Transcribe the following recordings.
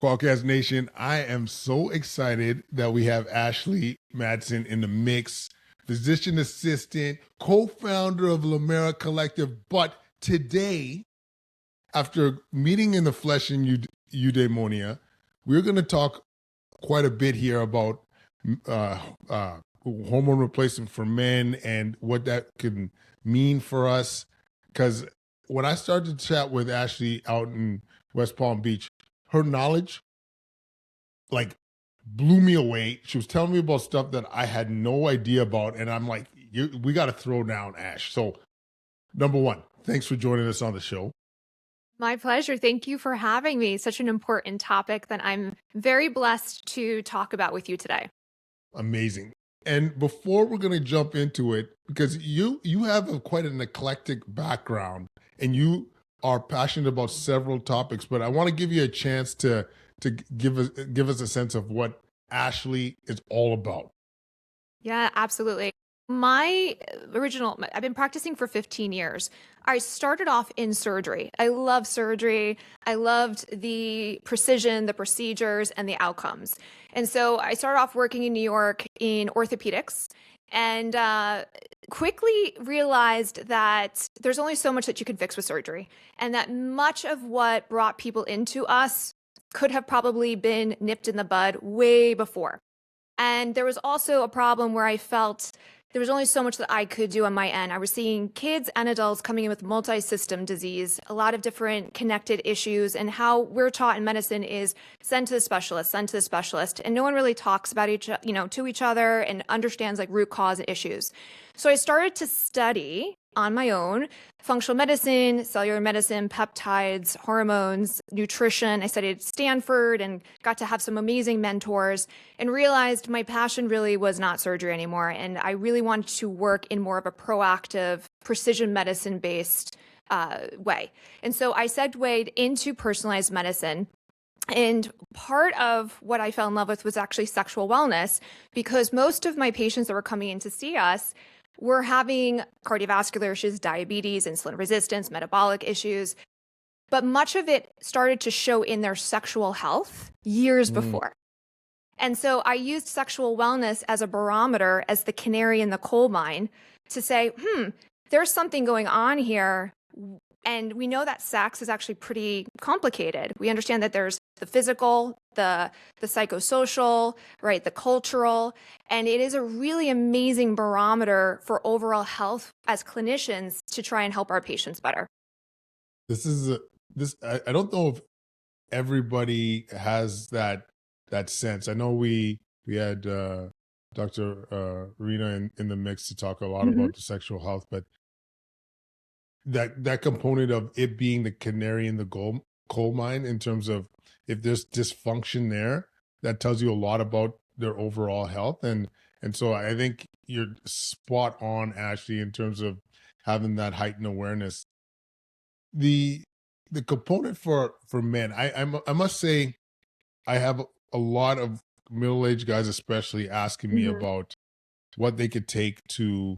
Qualcast Nation, I am so excited that we have Ashley Madsen in the mix, physician assistant, co-founder of Lamarra Collective. But today, after meeting in the flesh in eudaimonia, we're going to talk quite a bit here about hormone replacement for men and what that can mean for us. Because when I started to chat with Ashley out in West Palm Beach, her knowledge like blew me away. She was telling me about stuff that I had no idea about. And I'm like, we got to throw down, Ash. So number one, thanks for joining us on the show. My pleasure. Thank you for having me. Such an important topic that I'm very blessed to talk about with you today. Amazing. And before we're going to jump into it, because you have quite an eclectic background and you are passionate about several topics, but I want to give you a chance to give us a sense of what Ashley is all about. Yeah, absolutely. I've been practicing for 15 years. I started off in surgery. I love surgery. I loved the precision, the procedures, and the outcomes. And so I started off working in New York in orthopedics and quickly realized that there's only so much that you can fix with surgery, and that much of what brought people into us could have probably been nipped in the bud way before. And there was also a problem where I felt there was only so much that I could do on my end. I was seeing kids and adults coming in with multi-system disease, a lot of different connected issues, and how we're taught in medicine is send to the specialist, and no one really talks about to each other and understands like root cause issues. So I started to study on my own functional medicine, cellular medicine, peptides, hormones, nutrition. I studied at Stanford and got to have some amazing mentors and realized my passion really was not surgery anymore. And I really wanted to work in more of a proactive, precision medicine based way. And so I segued into personalized medicine. And part of what I fell in love with was actually sexual wellness, because most of my patients that were coming in to see us were having cardiovascular issues, diabetes, insulin resistance, metabolic issues. But much of it started to show in their sexual health years before. And so I used sexual wellness as a barometer, as the canary in the coal mine, to say, there's something going on here. And we know that sex is actually pretty complicated. We understand that there's the physical, the psychosocial, right, the cultural, and it is a really amazing barometer for overall health as clinicians to try and help our patients better. I don't know if everybody has that sense. I know we had Dr. Rena in the mix to talk a lot about the sexual health, but that component of it being the canary in the coal mine in terms of if there's dysfunction there, that tells you a lot about their overall health. And so I think you're spot on, Ashley, in terms of having that heightened awareness. The component for men, I must say, I have a lot of middle-aged guys especially asking me about what they could take to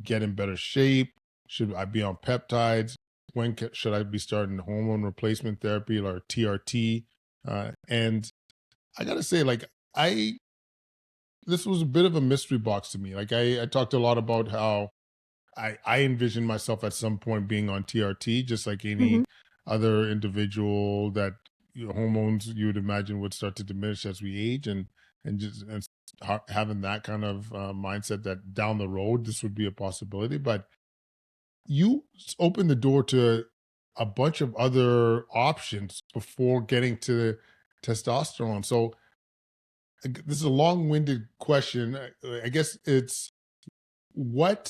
get in better shape. Should I be on peptides? When should I be starting hormone replacement therapy or TRT? And I gotta say, this was a bit of a mystery box to me. Like I talked a lot about how I envisioned myself at some point being on TRT, just like any other individual that hormones you would imagine would start to diminish as we age, and having that kind of mindset that down the road this would be a possibility. But you open the door to a bunch of other options before getting to testosterone. So this is a long-winded question. I guess it's, what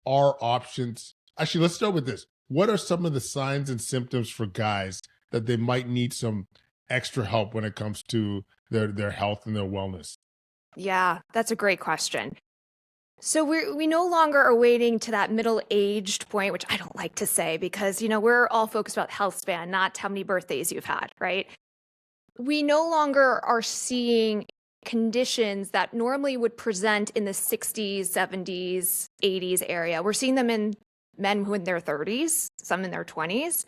are options? Actually, let's start with this. What are some of the signs and symptoms for guys that they might need some extra help when it comes to their health and their wellness? Yeah, that's a great question. So we no longer are waiting to that middle-aged point, which I don't like to say because, we're all focused about health span, not how many birthdays you've had, right? We no longer are seeing conditions that normally would present in the 60s, 70s, 80s area. We're seeing them in men who in their 30s, some in their 20s.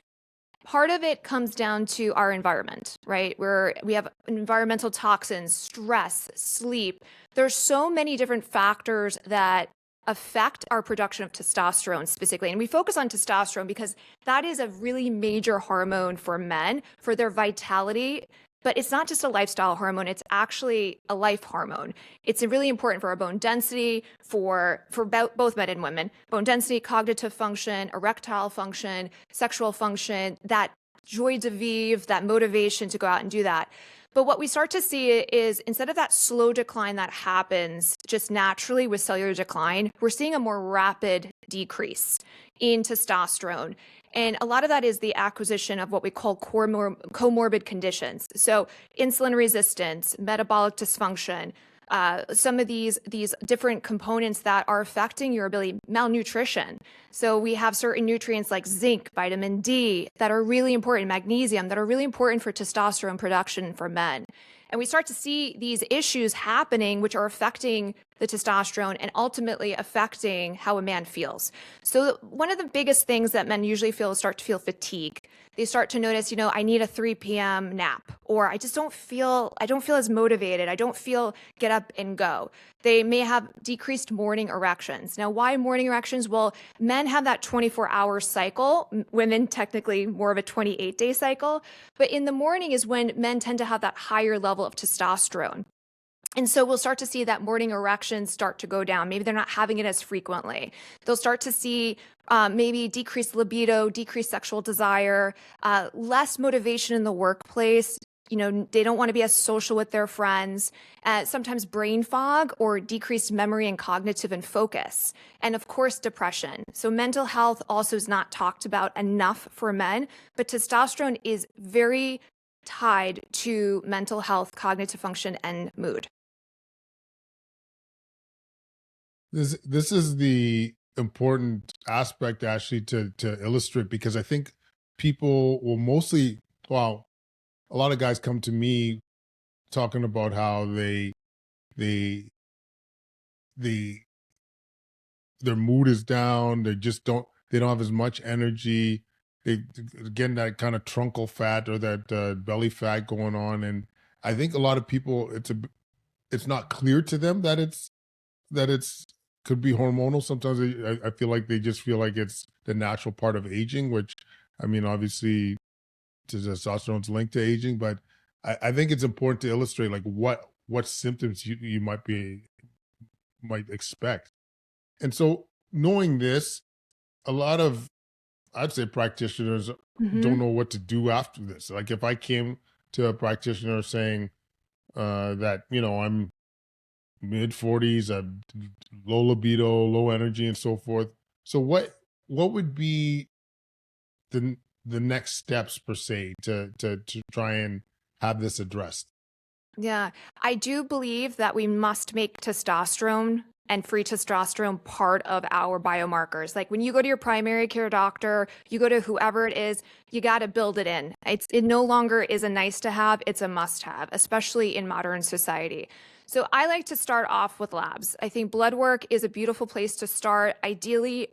Part of it comes down to our environment, right? Where we have environmental toxins, stress, sleep. There's so many different factors that affect our production of testosterone specifically. And we focus on testosterone because that is a really major hormone for men for their vitality. But it's not just a lifestyle hormone, it's actually a life hormone. It's really important for our bone density, for both men and women. Bone density, cognitive function, erectile function, sexual function, that joie de vivre, that motivation to go out and do that. But what we start to see is instead of that slow decline that happens just naturally with cellular decline, we're seeing a more rapid decrease in testosterone. And a lot of that is the acquisition of what we call comorbid conditions. So insulin resistance, metabolic dysfunction, some of these different components that are affecting your ability, malnutrition. So we have certain nutrients like zinc, vitamin D that are really important, magnesium that are really important for testosterone production for men. And we start to see these issues happening, which are affecting the testosterone and ultimately affecting how a man feels. So one of the biggest things that men usually feel is start to feel fatigue. They start to notice, I need a 3 p.m. nap, or I don't feel as motivated. I don't feel get up and go. They may have decreased morning erections. Now, why morning erections? Well, men have that 24-hour cycle. Women technically more of a 28-day cycle. But in the morning is when men tend to have that higher level of testosterone. And so we'll start to see that morning erections start to go down. Maybe they're not having it as frequently. They'll start to see maybe decreased libido, decreased sexual desire, less motivation in the workplace. They don't want to be as social with their friends, sometimes brain fog or decreased memory and cognitive and focus. And of course, depression. So mental health also is not talked about enough for men, but testosterone is very tied to mental health, cognitive function, and mood. This is the important aspect actually to illustrate, because I think people will mostly, well, a lot of guys come to me talking about how they their mood is down, they don't have as much energy, they getting that kind of truncal fat or that belly fat going on. And I think a lot of people, it's not clear to them that it's could be hormonal. Sometimes I feel like they just feel like it's the natural part of aging, which, I mean, obviously testosterone's linked to aging, but I think it's important to illustrate like what symptoms you might expect. And so knowing this, a lot of, I'd say, practitioners don't know what to do after this. Like if I came to a practitioner saying that, I'm mid 40s, low libido, low energy, and so forth. So what would be the next steps per se to try and have this addressed? Yeah, I do believe that we must make testosterone and free testosterone part of our biomarkers. Like when you go to your primary care doctor, you go to whoever it is, you got to build it in. It no longer is a nice to have, it's a must have, especially in modern society. So I like to start off with labs. I think blood work is a beautiful place to start, ideally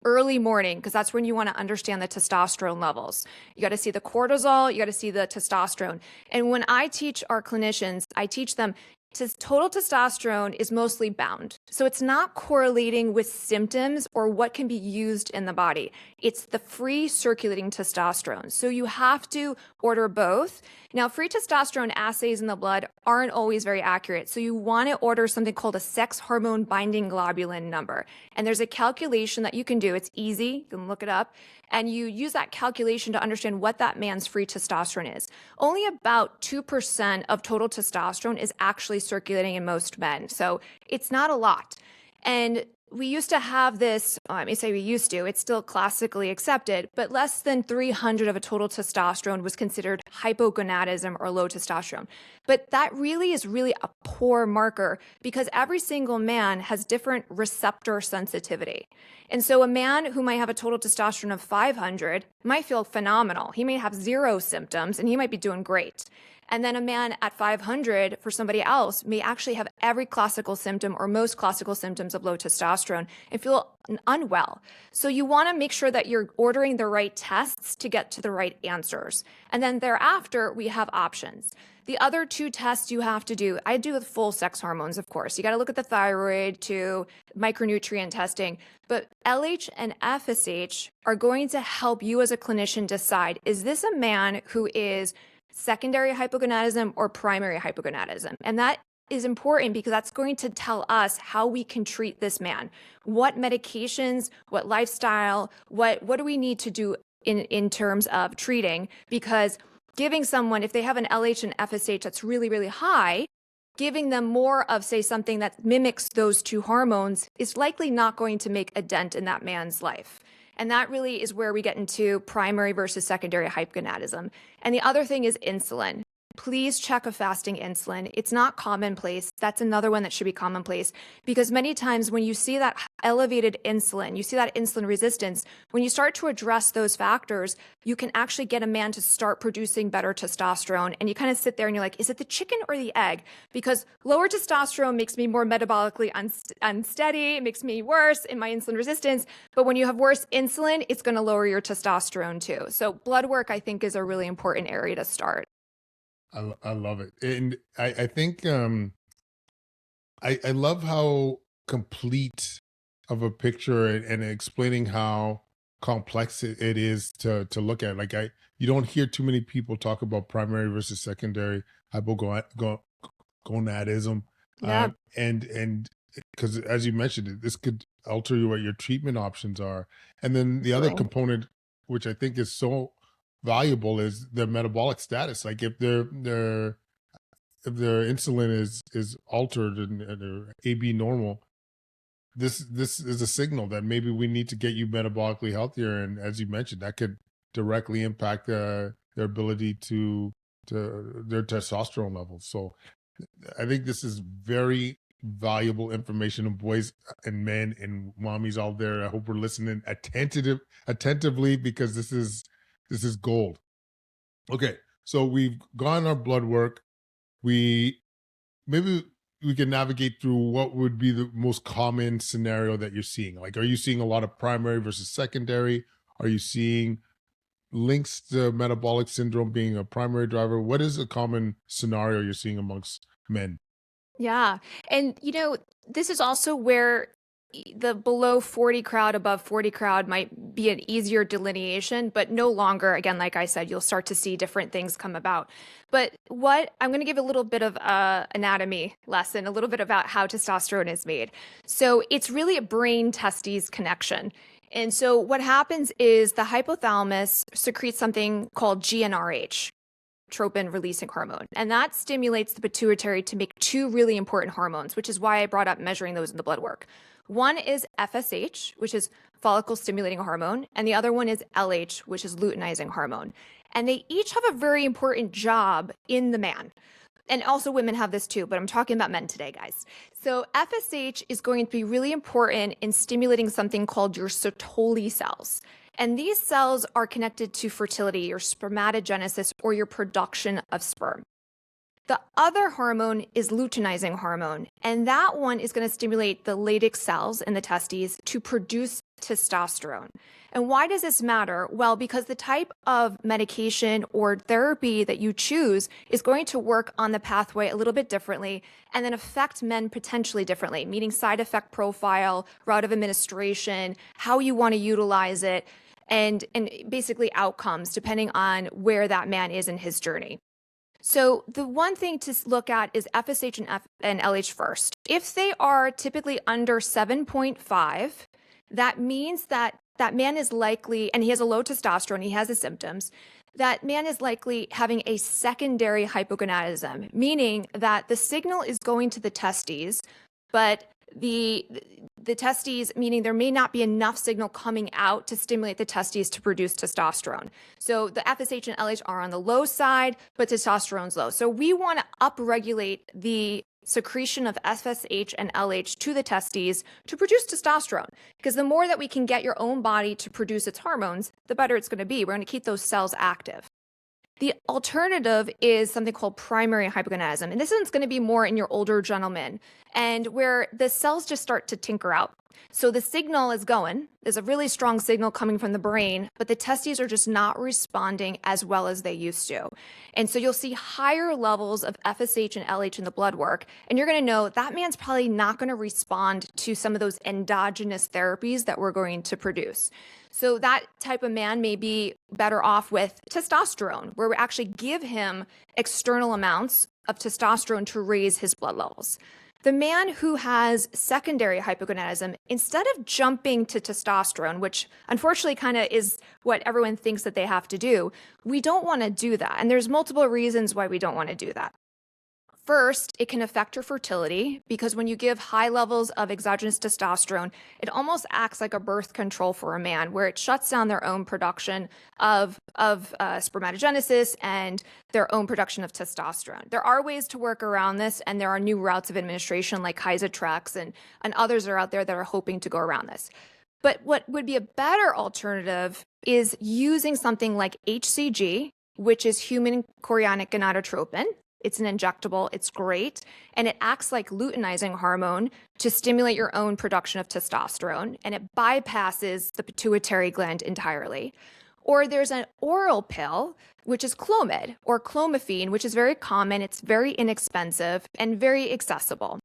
early morning, because that's when you want to understand the testosterone levels. You got to see the cortisol, you got to see the testosterone. And when I teach our clinicians, I teach them total testosterone is mostly bound. So it's not correlating with symptoms or what can be used in the body. It's the free circulating testosterone. So you have to order both. Now, free testosterone assays in the blood aren't always very accurate. So you want to order something called a sex hormone binding globulin number. And there's a calculation that you can do. It's easy. You can look it up. And you use that calculation to understand what that man's free testosterone is. Only about 2% of total testosterone is actually circulating in most men. So it's not a lot. And we used to have this, let me say we used to, it's still classically accepted, but less than 300 of a total testosterone was considered hypogonadism or low testosterone. But that really is a poor marker because every single man has different receptor sensitivity. And so a man who might have a total testosterone of 500 might feel phenomenal. He may have 0 symptoms and he might be doing great. And then a man at 500 for somebody else may actually have every classical symptom or most classical symptoms of low testosterone and feel unwell. So you want to make sure that you're ordering the right tests to get to the right answers. And then thereafter, we have options. The other two tests you have to do, I do with full sex hormones, of course. You got to look at the thyroid to micronutrient testing. But LH and FSH are going to help you as a clinician decide, is this a man who is secondary hypogonadism or primary hypogonadism? And that is important because that's going to tell us how we can treat this man. What medications, what lifestyle, what do we need to do in terms of treating? Because giving someone, if they have an LH and FSH that's really, really high, giving them more of, say, something that mimics those two hormones is likely not going to make a dent in that man's life. And that really is where we get into primary versus secondary hypogonadism. And the other thing is insulin. Please check a fasting insulin. It's not commonplace. That's another one that should be commonplace, because many times when you see that elevated insulin, you see that insulin resistance, when you start to address those factors, you can actually get a man to start producing better testosterone. And you kind of sit there and you're like, is it the chicken or the egg? Because lower testosterone makes me more metabolically unsteady. It makes me worse in my insulin resistance. But when you have worse insulin, it's going to lower your testosterone too. So blood work, I think, is a really important area to start. I love it. And I think I love how complete of a picture and explaining how complex it is to look at. Like you don't hear too many people talk about primary versus secondary hypogonadism. Yeah. And because as you mentioned, this could alter what your treatment options are. And then the other Absolutely. component, which I think is so valuable, is their metabolic status. Like if their insulin is altered and they're AB normal, this is a signal that maybe we need to get you metabolically healthier. And as you mentioned, that could directly impact their ability to their testosterone levels. So I think this is very valuable information, and boys and men and mommies out there, I hope we're listening attentively, because this is gold. Okay, so we've gone our blood work. Maybe we can navigate through what would be the most common scenario that you're seeing. Like, are you seeing a lot of primary versus secondary? Are you seeing links to metabolic syndrome being a primary driver? What is a common scenario you're seeing amongst men? Yeah. And, this is also where the below 40 crowd, above 40 crowd might be an easier delineation, but no longer, again, like I said, you'll start to see different things come about. But what I'm going to give a little bit of anatomy lesson, a little bit about how testosterone is made. So it's really a brain testes connection. And so what happens is the hypothalamus secretes something called GnRH, tropin releasing hormone. And that stimulates the pituitary to make two really important hormones, which is why I brought up measuring those in the blood work. One is FSH, which is follicle stimulating hormone, and the other one is LH, which is luteinizing hormone. And they each have a very important job in the man. And also women have this too, but I'm talking about men today, guys. So FSH is going to be really important in stimulating something called your Sertoli cells. And these cells are connected to fertility, your spermatogenesis, or your production of sperm. The other hormone is luteinizing hormone, and that one is going to stimulate the Leydig cells in the testes to produce testosterone. And why does this matter? Well, because the type of medication or therapy that you choose is going to work on the pathway a little bit differently and then affect men potentially differently, meaning side effect profile, route of administration, how you want to utilize it, and basically outcomes depending on where that man is in his journey. So the one thing to look at is FSH and LH first. If they are typically under 7.5, that means that that man is likely, and he has a low testosterone, he has the symptoms, that man is likely having a secondary hypogonadism, meaning that the signal is going to the testes, but the testes, meaning there may not be enough signal coming out to stimulate the testes to produce testosterone. So the FSH and LH are on the low side, but testosterone's low. So we want to upregulate the secretion of FSH and LH to the testes to produce testosterone. Because the more that we can get your own body to produce its hormones, the better it's going to be. We're going to keep those cells active. The alternative is something called primary hypogonadism. And this one's going to be more in your older gentlemen and where the cells just start to tinker out. So the signal is going, there's a really strong signal coming from the brain, but the testes are just not responding as well as they used to. And so you'll see higher levels of FSH and LH in the blood work. And you're going to know that man's probably not going to respond to some of those endogenous therapies that we're going to produce. So that type of man may be better off with testosterone, where we actually give him external amounts of testosterone to raise his blood levels. The man who has secondary hypogonadism, instead of jumping to testosterone, which unfortunately kind of is what everyone thinks that they have to do, we don't want to do that. And there's multiple reasons why we don't want to do that. First, it can affect your fertility because when you give high levels of exogenous testosterone, it almost acts like a birth control for a man, where it shuts down their own production of spermatogenesis and their own production of testosterone. There are ways to work around this, and there are new routes of administration like Kysotrex and others are out there that are hoping to go around this. But what would be a better alternative is using something like HCG, which is human chorionic gonadotropin. It's an injectable, it's great, and it acts like luteinizing hormone to stimulate your own production of testosterone, and it bypasses the pituitary gland entirely. Or there's an oral pill, which is Clomid or Clomiphene, which is very common, it's very inexpensive, and very accessible.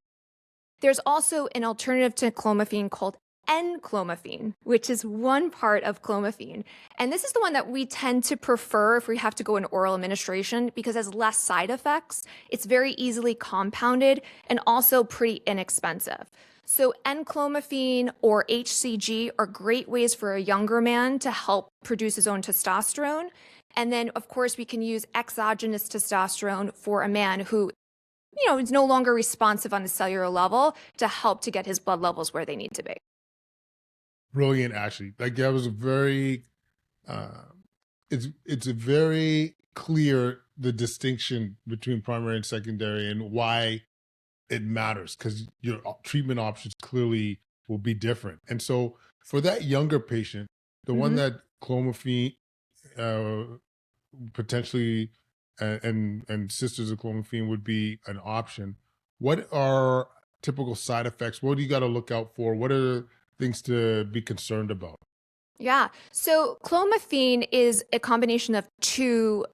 There's also an alternative to Clomiphene called N-clomiphene, which is one part of clomiphene. And this is the one that we tend to prefer if we have to go in oral administration because it has less side effects. It's very easily compounded and also pretty inexpensive. So N-clomiphene or HCG are great ways for a younger man to help produce his own testosterone. And then, of course, we can use exogenous testosterone for a man who is no longer responsive on a cellular level to help to get his blood levels where they need to be. Brilliant, Ashley. Like that was a very, it's a very clear the distinction between primary and secondary and why it matters because your treatment options clearly will be different. And so for that younger patient, the one that clomiphene potentially and sisters of clomiphene would be an option. What are typical side effects? What do you got to look out for? What are things to be concerned about? Yeah. So clomiphene is a combination of two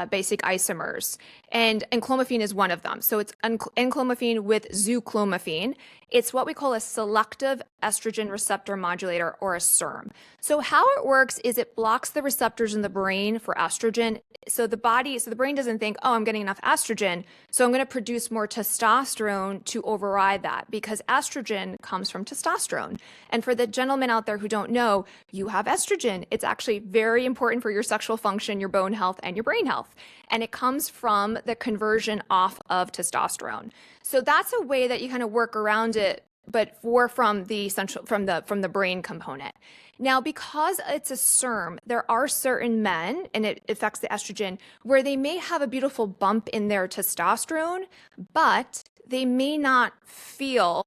basic isomers, and clomiphene is one of them. So it's N-clomiphene with zuclomiphene. It's what we call a selective estrogen receptor modulator, or a SERM. So how it works is it blocks the receptors in the brain for estrogen. So the brain doesn't think, oh, I'm getting enough estrogen, so I'm going to produce more testosterone to override that, because estrogen comes from testosterone. And for the gentlemen out there who don't know, you have estrogen. It's actually very important for your sexual function, your bone health, and your brain health. And it comes from the conversion off of testosterone. So that's a way that you kind of work around it, but from the brain component. Now, because it's a SERM, there are certain men, and it affects the estrogen, where they may have a beautiful bump in their testosterone, but they may not feel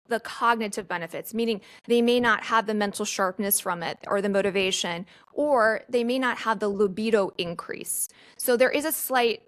the cognitive benefits, meaning they may not have the mental sharpness from it or the motivation, or they may not have the libido increase. So there is a slight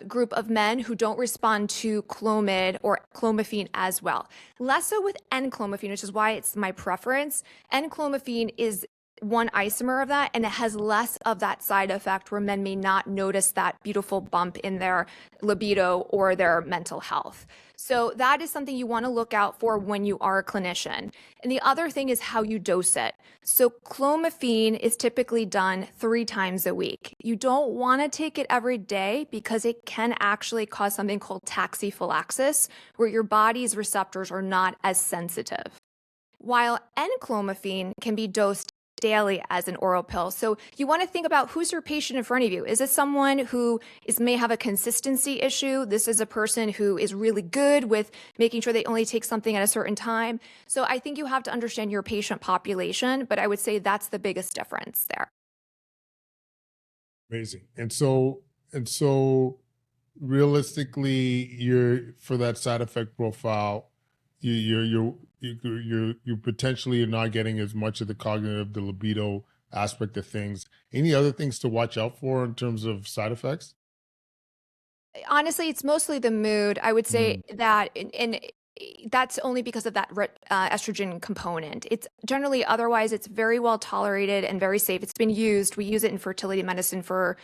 group of men who don't respond to Clomid or clomiphene as well. Less so with N-clomiphene, which is why it's my preference. N-clomiphene is one isomer of that, and it has less of that side effect where men may not notice that beautiful bump in their libido or their mental health. So that is something you want to look out for when you are a clinician. And the other thing is how you dose it. So clomiphene is typically done 3 times a week. You don't want to take it every day because it can actually cause something called tachyphylaxis, where your body's receptors are not as sensitive. While N-clomiphene can be dosed daily as an oral pill. So you want to think about who's your patient in front of you. Is this someone who may have a consistency issue? This is a person who is really good with making sure they only take something at a certain time. So I think you have to understand your patient population, but I would say that's the biggest difference there. Amazing. And so realistically, for that side effect profile, you potentially are not getting as much of the cognitive, the libido aspect of things. Any other things to watch out for in terms of side effects? Honestly, it's mostly the mood. I would say Mm, that, and that's only because of that estrogen component. It's generally otherwise it's very well tolerated and very safe. It's been used. We use it in fertility medicine for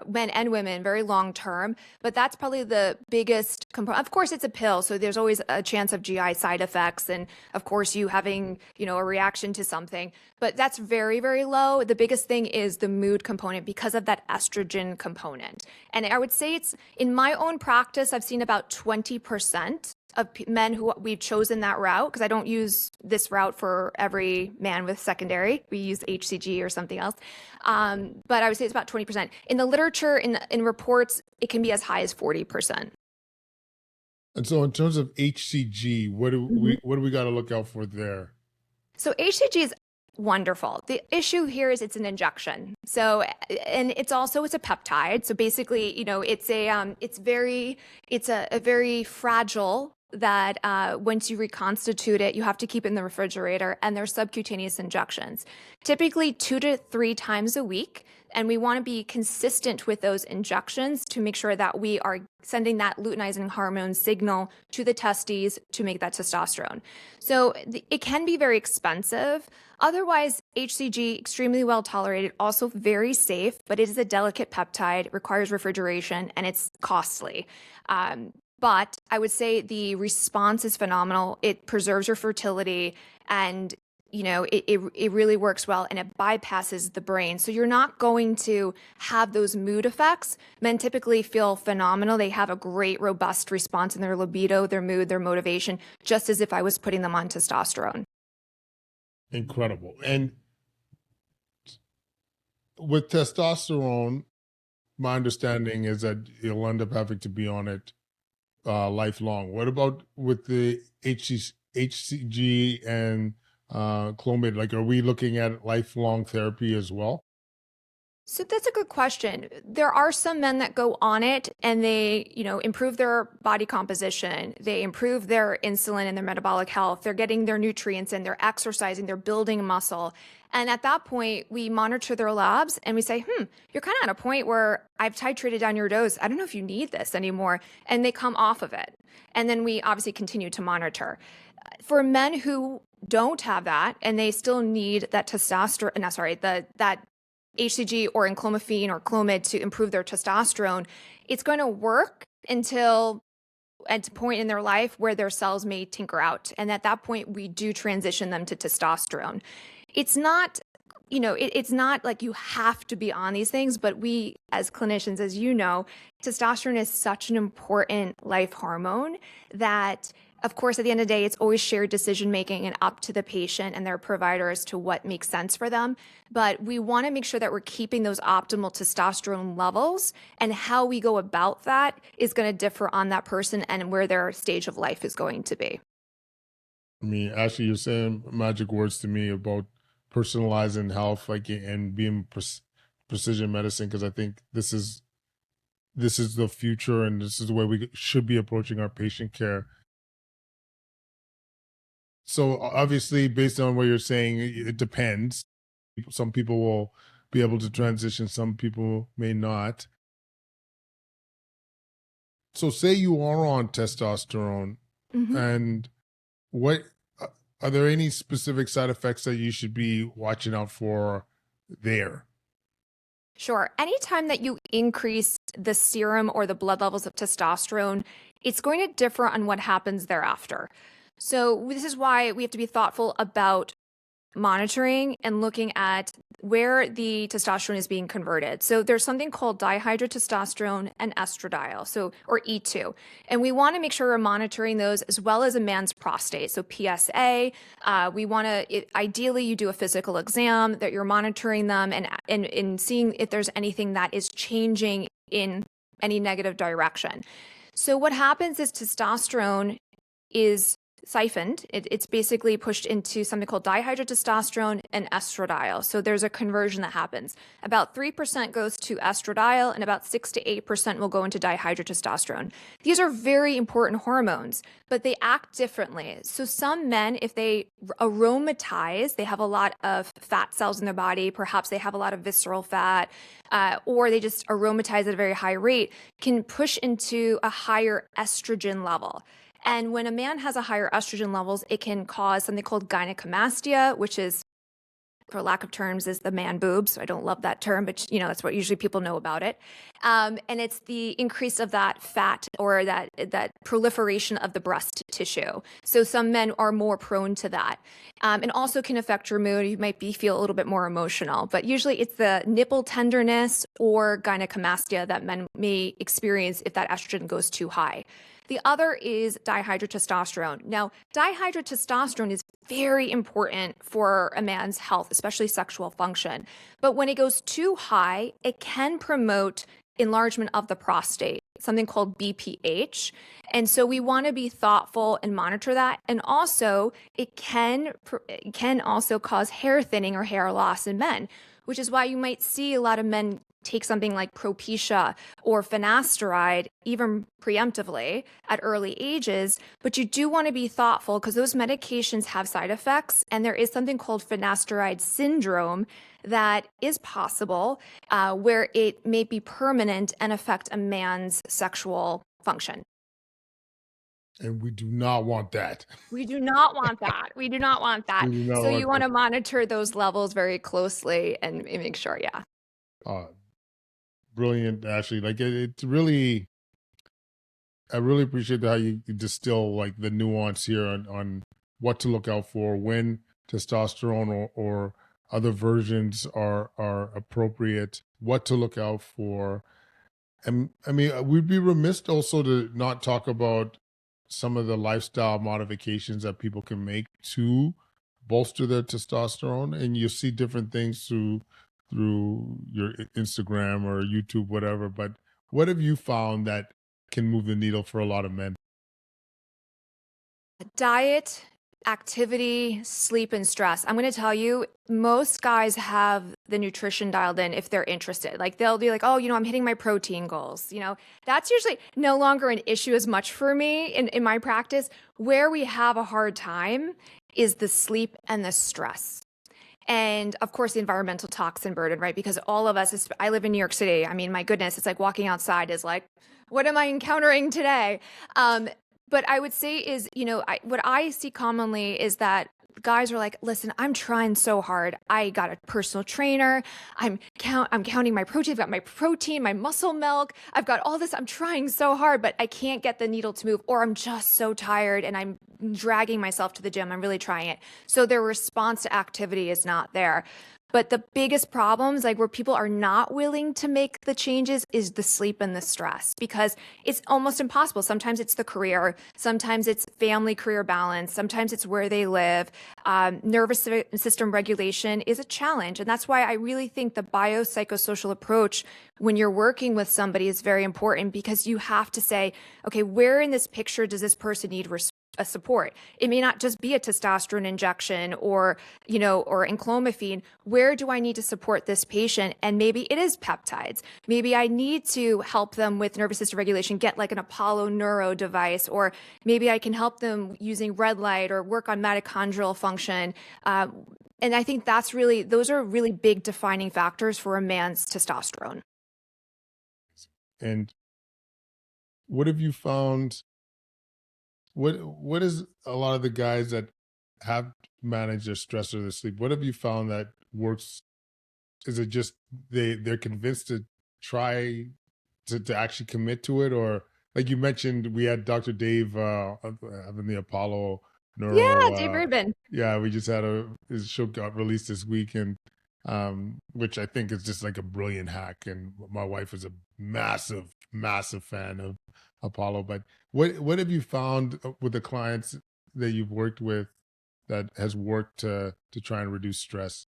men and women, very long term. But that's probably the biggest component. Of course, it's a pill, so there's always a chance of GI side effects, and of course, you having a reaction to something. But that's very, very low. The biggest thing is the mood component because of that estrogen component. And I would say it's in my own practice, I've seen about 20% of men who we've chosen that route, because I don't use this route for every man with secondary. We use HCG or something else. But I would say it's about 20%. In the literature, in reports, it can be as high as 40%. and so in terms of HCG, what do we got to look out for there? So HCG is wonderful. The issue here is it's an injection. So, and it's a peptide. So basically, it's a very fragile that once you reconstitute it, you have to keep it in the refrigerator, and they're subcutaneous injections, typically 2 to 3 times a week. And we want to be consistent with those injections to make sure that we are sending that luteinizing hormone signal to the testes to make that testosterone. So it can be very expensive. Otherwise, HCG, extremely well tolerated, also very safe, but it is a delicate peptide, it requires refrigeration, and it's costly. But I would say the response is phenomenal. It preserves your fertility, and it really works well, and it bypasses the brain. So you're not going to have those mood effects. Men typically feel phenomenal. They have a great, robust response in their libido, their mood, their motivation, just as if I was putting them on testosterone. Incredible. And with testosterone, my understanding is that you'll end up having to be on it lifelong. What about with the HCG and Clomid? Like, are we looking at lifelong therapy as well? So that's a good question. There are some men that go on it and they, improve their body composition. They improve their insulin and their metabolic health. They're getting their nutrients in, they're exercising, they're building muscle. And at that point, we monitor their labs and we say, you're kind of at a point where I've titrated down your dose. I don't know if you need this anymore. And they come off of it. And then we obviously continue to monitor. For men who don't have that and they still need that testosterone, no, sorry, that HCG or in Clomiphene or Clomid to improve their testosterone, it's going to work until at a point in their life where their cells may tinker out. And at that point, we do transition them to testosterone. It's not, it's not like you have to be on these things, but we as clinicians, as you know, testosterone is such an important life hormone that, of course, at the end of the day, it's always shared decision making and up to the patient and their provider as to what makes sense for them. But we want to make sure that we're keeping those optimal testosterone levels, and how we go about that is going to differ on that person and where their stage of life is going to be. I mean, actually, you're saying magic words to me about personalizing health, like, and being precision medicine, because I think this is the future, and this is the way we should be approaching our patient care. So obviously, based on what you're saying, it depends. Some people will be able to transition, some people may not. So say you are on testosterone, Mhm. and what are there any specific side effects that you should be watching out for there? Sure. Anytime that you increase the serum or the blood levels of testosterone, it's going to differ on what happens thereafter. So, this is why we have to be thoughtful about monitoring and looking at where the testosterone is being converted. So there's something called dihydrotestosterone and estradiol, so or E2, and we want to make sure we're monitoring those as well as a man's prostate. So PSA, we want to ideally you do a physical exam that you're monitoring them and seeing if there's anything that is changing in any negative direction. So what happens is testosterone is siphoned. It's basically pushed into something called dihydrotestosterone and estradiol. So there's a conversion that happens. About 3% goes to estradiol, and about 6 to 8% will go into dihydrotestosterone. These are very important hormones, but they act differently. So some men, if they aromatize, they have a lot of fat cells in their body, perhaps they have a lot of visceral fat, or they just aromatize at a very high rate, can push into a higher estrogen level. And when a man has a higher estrogen levels, it can cause something called gynecomastia, which is, for lack of terms, is the man boobs. I don't love that term, but that's what usually people know about it. And it's the increase of that fat or that proliferation of the breast tissue. So some men are more prone to that, and also can affect your mood. You might feel a little bit more emotional, but usually it's the nipple tenderness or gynecomastia that men may experience if that estrogen goes too high. The other is dihydrotestosterone. Now, dihydrotestosterone is very important for a man's health, especially sexual function. But when it goes too high, it can promote enlargement of the prostate, something called BPH. And so we want to be thoughtful and monitor that. And also, it can also cause hair thinning or hair loss in men, which is why you might see a lot of men take something like Propecia or finasteride, even preemptively at early ages. But you do want to be thoughtful because those medications have side effects. And there is something called finasteride syndrome that is possible, where it may be permanent and affect a man's sexual function. And we do not want that. We do not want that. We do not want that. We do not So want you want that. to monitor those levels very closely and make sure, yeah. Brilliant, Ashley. Like it's really, I really appreciate how you distill like the nuance here on what to look out for when testosterone or other versions are appropriate, what to look out for. And I mean, we'd be remiss also to not talk about some of the lifestyle modifications that people can make to bolster their testosterone. And you see different things through your Instagram or YouTube, whatever. But what have you found that can move the needle for a lot of men? Diet, activity, sleep, and stress. I'm going to tell you, most guys have the nutrition dialed in if they're interested. Like they'll be like, oh, I'm hitting my protein goals. That's usually no longer an issue as much for me in my practice. Where we have a hard time is the sleep and the stress. And of course, the environmental toxin burden, right? Because all of us, I live in New York City. I mean, my goodness, it's like walking outside is like, what am I encountering today? But I would say is, what I see commonly is that guys are like, listen, I'm trying so hard. I got a personal trainer. I'm counting my protein. I've got my protein, my muscle milk. I've got all this. I'm trying so hard, but I can't get the needle to move, or I'm just so tired and I'm dragging myself to the gym. I'm really trying it. So their response to activity is not there. But the biggest problems, like where people are not willing to make the changes, is the sleep and the stress, because it's almost impossible. Sometimes it's the career, sometimes it's family career balance, sometimes it's where they live. Nervous system regulation is a challenge. And that's why I really think the biopsychosocial approach when you're working with somebody is very important, because you have to say, okay, where in this picture does this person need a support? It may not just be a testosterone injection or in Clomiphene. Where do I need to support this patient? And maybe it is peptides. Maybe I need to help them with nervous system regulation, get like an Apollo Neuro device, or maybe I can help them using red light or work on mitochondrial function. And I think those are really big defining factors for a man's testosterone. And what have you found? What is a lot of the guys that have managed their stress or their sleep? What have you found that works? Is it just they're convinced to try to actually commit to it, or like you mentioned, we had Dr. Dave having the Apollo Yeah, Neuro. Dave Rubin. Yeah, we just had his show got released this week, and which I think is just like a brilliant hack. And my wife is a massive fan of Apollo. But what have you found with the clients that you've worked with that has worked to try and reduce stress?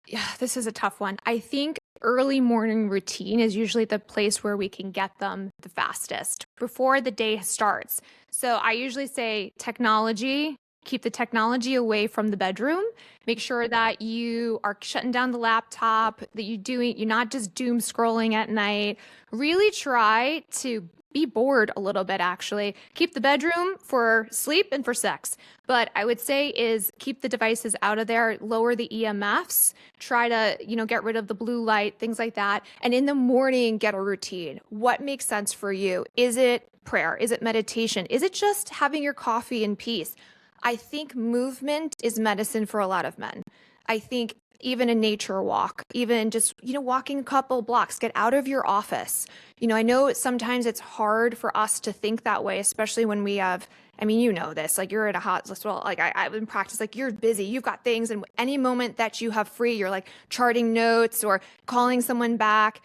Yeah, this is a tough one. I think early morning routine is usually the place where we can get them the fastest before the day starts. So I usually say technology, keep the technology away from the bedroom. Make sure that you are shutting down the laptop, that you're not just doom scrolling at night. Really try to be bored a little bit, actually. Keep the bedroom for sleep and for sex. But I would say is keep the devices out of there, lower the EMFs, try to, get rid of the blue light, things like that. And in the morning, get a routine. What makes sense for you? Is it prayer? Is it meditation? Is it just having your coffee in peace? I think movement is medicine for a lot of men. I think even a nature walk, even just, walking a couple blocks, get out of your office. I know sometimes it's hard for us to think that way, especially when we have, I mean, this, like you're at a hospital, like I've been practice, like you're busy, you've got things, and any moment that you have free, you're like charting notes or calling someone back.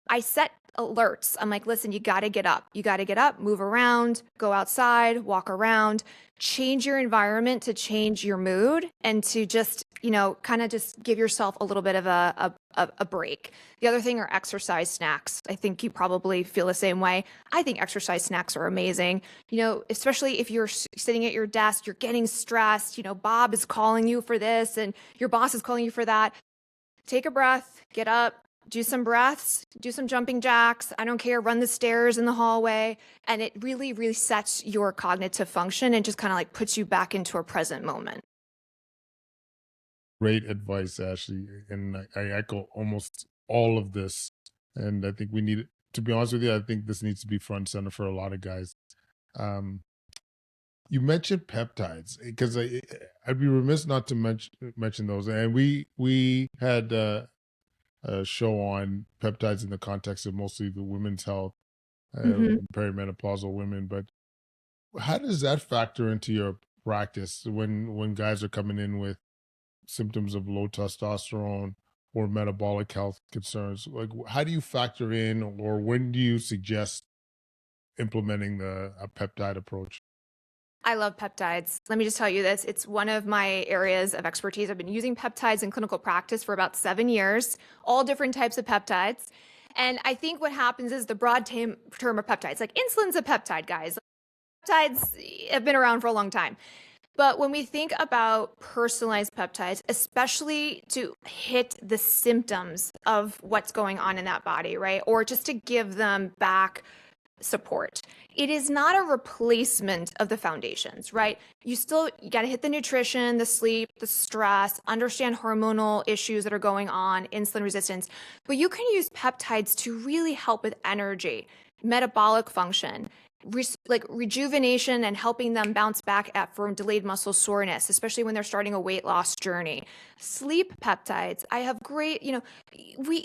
I set alerts. I'm like, listen, you got to get up. You got to get up, move around, go outside, walk around, change your environment to change your mood and to just, kind of just give yourself a little bit of a break. The other thing are exercise snacks. I think you probably feel the same way. I think exercise snacks are amazing. Especially if you're sitting at your desk, you're getting stressed, Bob is calling you for this and your boss is calling you for that. Take a breath, get up, do some breaths, do some jumping jacks. I don't care, run the stairs in the hallway. And it really resets your cognitive function and just kind of like puts you back into a present moment. Great advice, Ashley. And I echo almost all of this. And I think we need, to be honest with you, I think this needs to be front and center for a lot of guys. Um, you mentioned peptides because I'd be remiss not to mention those. And we had a show on peptides in the context of mostly the women's health, Mhm. perimenopausal women. But how does that factor into your practice when guys are coming in with symptoms of low testosterone or metabolic health concerns? Like, how do you factor in, or when do you suggest implementing a peptide approach? I love peptides. Let me just tell you this. It's one of my areas of expertise. I've been using peptides in clinical practice for about 7 years, all different types of peptides. And I think what happens is the broad term of peptides, like insulin's a peptide, guys. Peptides have been around for a long time. But when we think about personalized peptides, especially to hit the symptoms of what's going on in that body, right? Or just to give them back support. It is not a replacement of the foundations, right? You got to hit the nutrition, the sleep, the stress, understand hormonal issues that are going on, insulin resistance, but you can use peptides to really help with energy, metabolic function, like rejuvenation and helping them bounce back from delayed muscle soreness, especially when they're starting a weight loss journey. Sleep peptides. I have great,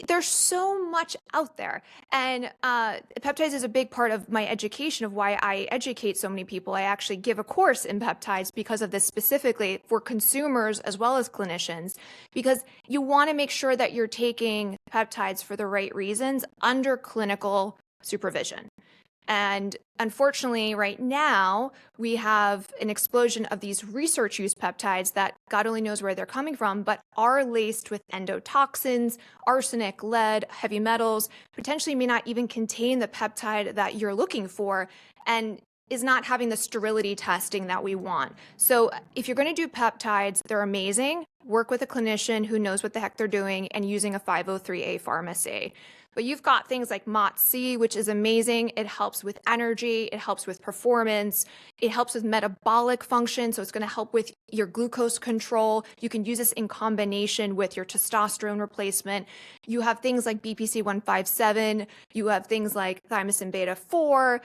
there's so much out there. And peptides is a big part of my education of why I educate so many people. I actually give a course in peptides because of this specifically for consumers as well as clinicians, because you want to make sure that you're taking peptides for the right reasons under clinical supervision. And unfortunately, right now, we have an explosion of these research use peptides that God only knows where they're coming from, but are laced with endotoxins, arsenic, lead, heavy metals, potentially may not even contain the peptide that you're looking for, and is not having the sterility testing that we want. So if you're going to do peptides, they're amazing. Work with a clinician who knows what the heck they're doing and using a 503A pharmacy. But you've got things like Madsen, which is amazing. It helps with energy. It helps with performance. It helps with metabolic function. So it's going to help with your glucose control. You can use this in combination with your testosterone replacement. You have things like BPC 157. You have things like thymosin beta 4.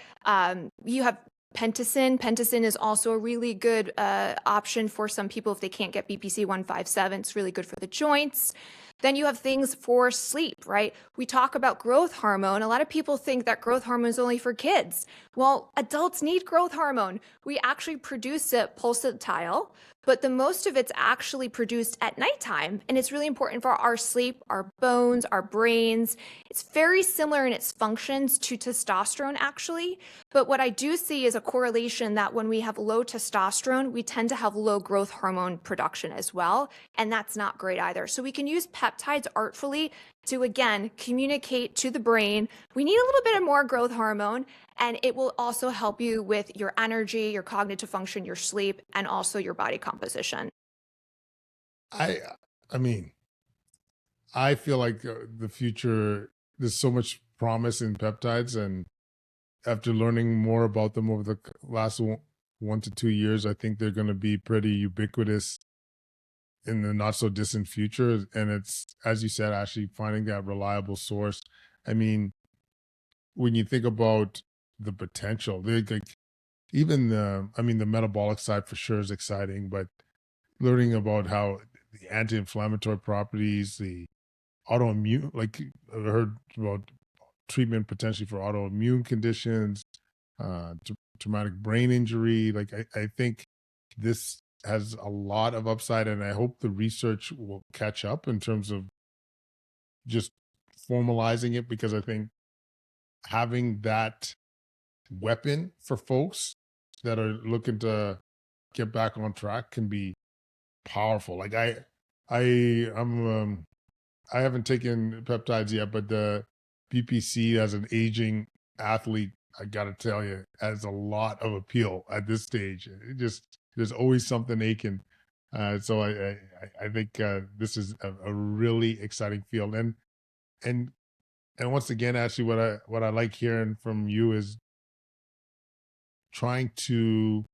You have Pentacin. Pentacin is also a really good option for some people if they can't get BPC 157. It's really good for the joints. Then you have things for sleep, right? We talk about growth hormone. A lot of people think that growth hormone is only for kids. Well, adults need growth hormone. We actually produce it pulsatile, but the most of it's actually produced at nighttime. And it's really important for our sleep, our bones, our brains. It's very similar in its functions to testosterone, actually. But what I do see is a correlation that when we have low testosterone, we tend to have low growth hormone production as well. And that's not great either. So we can use peptides artfully to, again, communicate to the brain, we need a little bit of more growth hormone, and it will also help you with your energy, your cognitive function, your sleep, and also your body composition. I I mean, I feel like the future, there's so much promise in peptides, and after learning more about them over the last 1 to 2 years, I think they're going to be pretty ubiquitous in the not so distant future. And it's, as you said, actually finding that reliable source. I mean, when you think about the potential, like even the metabolic side for sure is exciting, but learning about how the anti-inflammatory properties, the autoimmune, like I've heard about treatment potentially for autoimmune conditions, traumatic brain injury. Like I think this has a lot of upside, and I hope the research will catch up in terms of just formalizing it, because I think having that weapon for folks that are looking to get back on track can be powerful. Like I'm I haven't taken peptides yet, but the BPC as an aging athlete, I gotta tell you, has a lot of appeal at this stage. It just, there's always something aching. So I think this is a really exciting field, and and once again, actually, what I like hearing from you is trying to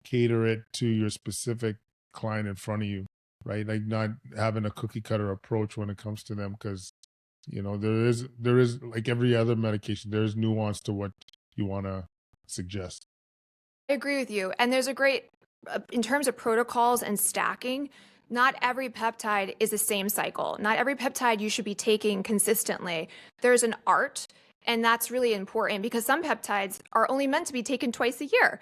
cater it to your specific client in front of you, right? Like not having a cookie cutter approach when it comes to them, because there is like every other medication, there is nuance to what you want to suggest. I agree with you. And there's a great, in terms of protocols and stacking, not every peptide is the same cycle. Not every peptide you should be taking consistently. There's an art, and that's really important because some peptides are only meant to be taken twice a year.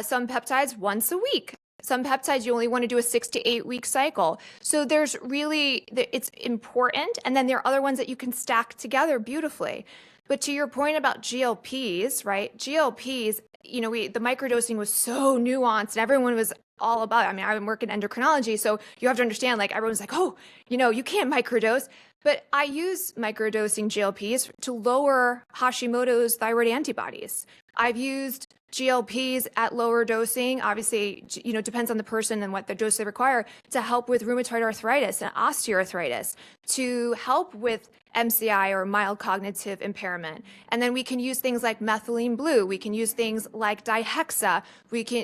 Some peptides once a week. Some peptides you only want to do a 6 to 8 week cycle. So there's really, it's important. And then there are other ones that you can stack together beautifully. But to your point about GLPs, right? GLPs, the microdosing was so nuanced and everyone was all about it. I mean, I've been working endocrinology, so you have to understand, like, everyone's like, oh, you can't microdose. But I use microdosing GLPs to lower Hashimoto's thyroid antibodies. I've used GLPs at lower dosing, obviously, depends on the person and what the dose they require, to help with rheumatoid arthritis and osteoarthritis, to help with MCI or mild cognitive impairment. And then we can use things like methylene blue. We can use things like dihexa.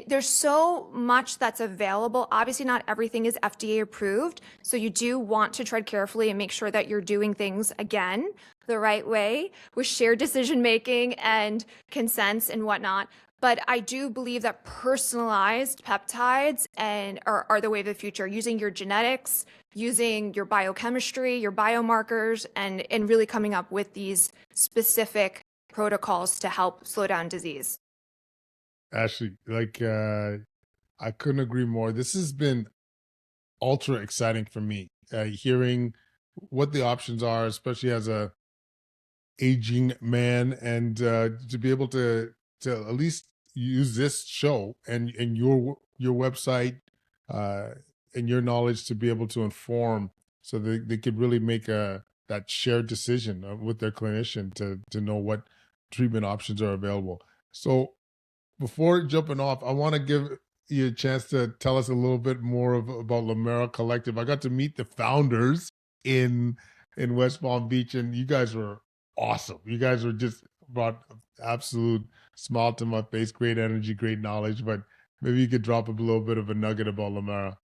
There's so much that's available. Obviously, not everything is FDA approved. So you do want to tread carefully and make sure that you're doing things, again, the right way with shared decision making and consents and whatnot. But I do believe that personalized peptides are the way of the future, using your genetics, using your biochemistry, your biomarkers, and really coming up with these specific protocols to help slow down disease. Ashley, like I couldn't agree more. This has been ultra exciting for me, hearing what the options are, especially as a aging man, and to be able to at least use this show and your website, uh, and your knowledge to be able to inform, so they could really make a that shared decision with their clinician to know what treatment options are available. So before jumping off, I want to give you a chance to tell us a little bit more about Lamarra Collective. I got to meet the founders in West Palm Beach, and you guys were awesome. You guys were just brought absolute smile to my face, great energy, great knowledge. But maybe you could drop a little bit of a nugget about Lamarra.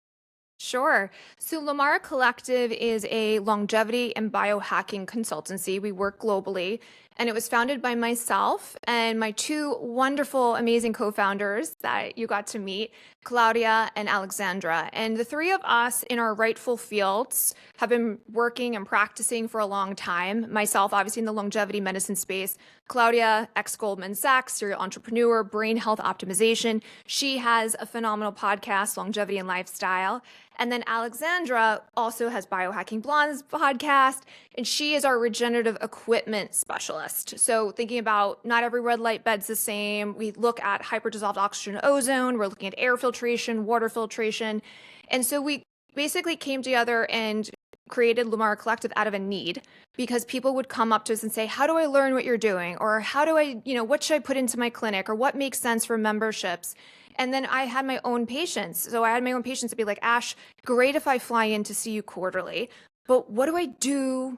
Sure. So Lamarra Collective is a longevity and biohacking consultancy. We work globally, and it was founded by myself and my two wonderful, amazing co-founders that you got to meet, Claudia and Alexandra. And the three of us in our rightful fields have been working and practicing for a long time. Myself, obviously, in the longevity medicine space. Claudia, ex-Goldman Sachs, serial entrepreneur, brain health optimization. She has a phenomenal podcast, Longevity and Lifestyle. And then Alexandra also has Biohacking Blonde's podcast, and she is our regenerative equipment specialist. So thinking about not every red light bed's the same. We look at hyperdissolved oxygen ozone. We're looking at air filtration, water filtration. And so we basically came together and created Lamarra Collective out of a need because people would come up to us and say, how do I learn what you're doing? Or how do I, what should I put into my clinic? Or what makes sense for memberships? And then I had my own patients. So I had my own patients to be like, Ash, great if I fly in to see you quarterly, but what do I do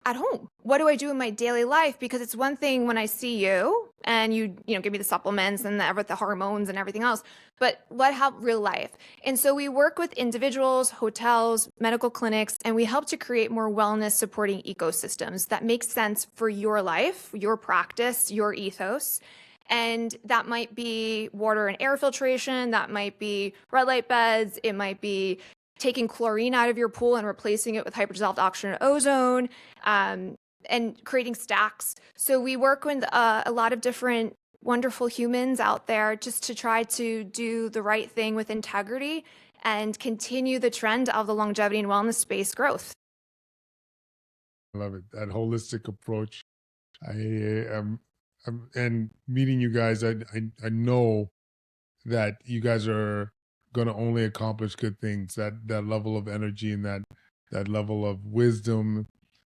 at home? What do I do in my daily life? Because it's one thing when I see you and you give me the supplements and the hormones and everything else, but what about real life? And so we work with individuals, hotels, medical clinics, and we help to create more wellness supporting ecosystems that make sense for your life, your practice, your ethos. And that might be water and air filtration, that might be red light beds, it might be taking chlorine out of your pool and replacing it with hyperdissolved oxygen ozone, and creating stacks. So we work with a lot of different wonderful humans out there just to try to do the right thing with integrity and continue the trend of the longevity and wellness space growth. I love it. That holistic approach. I am, and meeting you guys, I know that you guys are going to only accomplish good things. That level of energy and that level of wisdom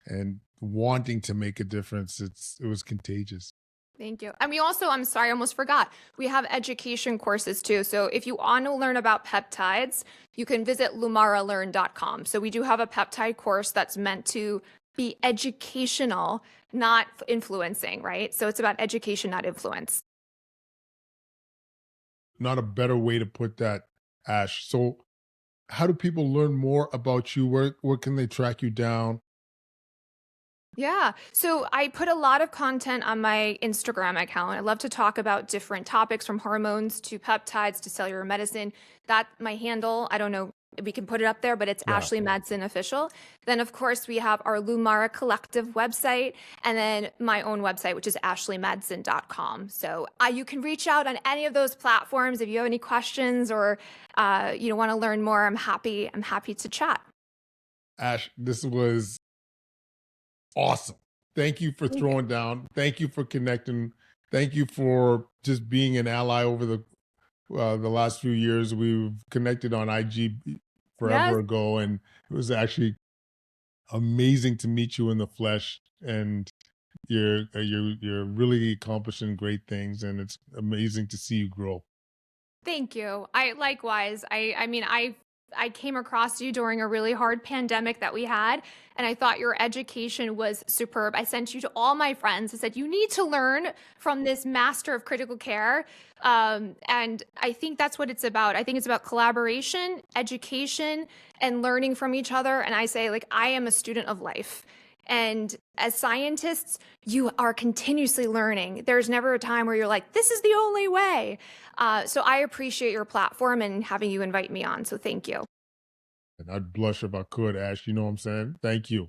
and wanting to make a difference. It was contagious. Thank you. And we also, I'm sorry, I almost forgot. We have education courses too. So if you want to learn about peptides, you can visit lumaralearn.com. So we do have a peptide course that's meant to be educational, not influencing, right? So it's about education, not influence. Not a better way to put that, Ash. So how do people learn more about you? Where can they track you down? Yeah. So I put a lot of content on my Instagram account. I love to talk about different topics from hormones to peptides to cellular medicine. That my handle, I don't know, we can put it up there, but it's Yeah. Ashley Madsen official. Then of course we have our Lamarra Collective website and then my own website, which is ashleymadsen.com. So you can reach out on any of those platforms if you have any questions or want to learn more. I'm happy to chat. Ash, this was awesome. Thank you for Thank you. throwing down. Thank you for connecting. Thank you for just being an ally over the last few years. We've connected on IG Yes. forever ago, and it was actually amazing to meet you in the flesh. And you're really accomplishing great things, and it's amazing to see you grow. Thank you. I likewise. I came across you during a really hard pandemic that we had, and I thought your education was superb. I sent you to all my friends. I said, you need to learn from this master of critical care. And I think that's what it's about. I think it's about collaboration, education, and learning from each other. And I say, like, I am a student of life. And as scientists, you are continuously learning. There's never a time where you're like, this is the only way. So I appreciate your platform and having you invite me on. So thank you. And I'd blush if I could, Ash. You know what I'm saying? Thank you.